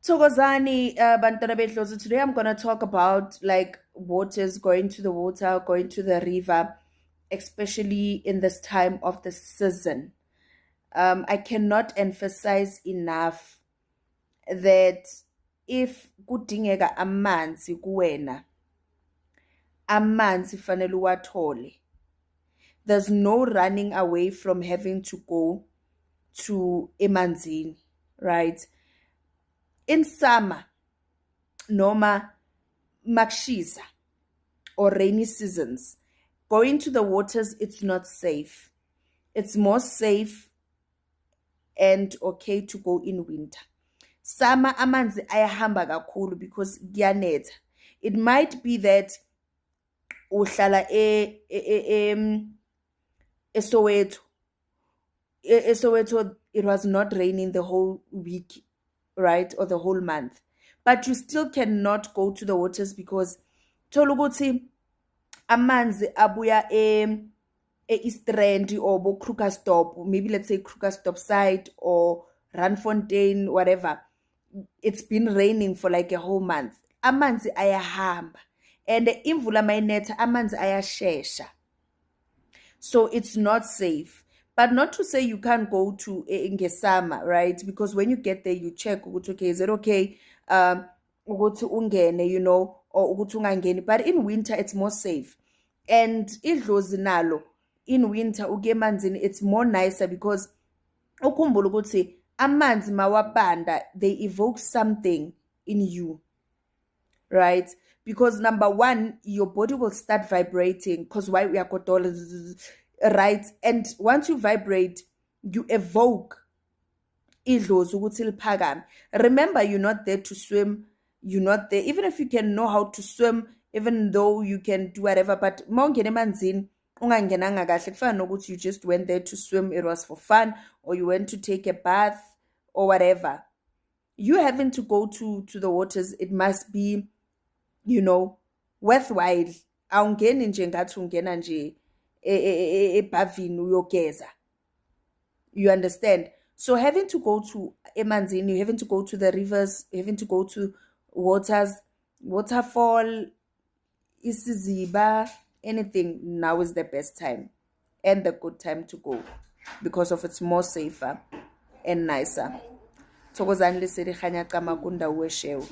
Thokozani, Bantwana Bedlozi. Today I'm gonna talk about like waters, going to the water, going to the river, especially in this time of the season. I cannot emphasize enough that if kudingeka amanzi kuwena, amanzi fanele uwathole. There's no running away from having to go to emanzini, right? In summer, noma makshisa or rainy seasons, going to the waters, it's not safe. It's more safe and okay to go in winter. Summer amanzi ayahamba kakhulu because kuyanetha. It might be that uhlala eSoweto. eSoweto, it was not raining the whole week, right, or the whole month, but you still cannot go to the waters because thola ukuthi amanzi abuya East Rand or Krugersdorp, maybe let's say Krugersdorp side or Randfontein, whatever. It's been raining for like a whole month. Amanzi ayahamba, and imvula mayinetha amanzi ayashesha, so it's not safe. But not to say you can't go to ngesama, right? Because when you get there, you check, okay, is it okay? Ukuthi ungene, you know, or ukuthi ungangeni. But in winter, it's more safe. And idlozi nalo, in winter, uke emanzini, it's more nicer because ukhumbula ukuthi amanzi mawabanda, they evoke something in you, right? Because number one, your body will start vibrating because why we are kotola, right? And once you vibrate, you evoke idlozi ukuthi liphakame. Remember, you're not there to swim. You're not there, even if you can know how to swim, even though you can do whatever, but mawungena emanzini ungangenanga kahle, kufana nokuthi you just went there to swim, it was for fun, or you went to take a bath or whatever. You having to go to the waters, it must be, you know, worthwhile. Awungeni nje ngathi ungena nje ebhavini uyogeza. You understand? So having to go to emanzini, having to go to the rivers, having to go to waters, waterfall, isiziba, anything, now is the best time and the good time to go because of it's more safer and nicer. Thokozani lesedi khanya qama kunda weshew.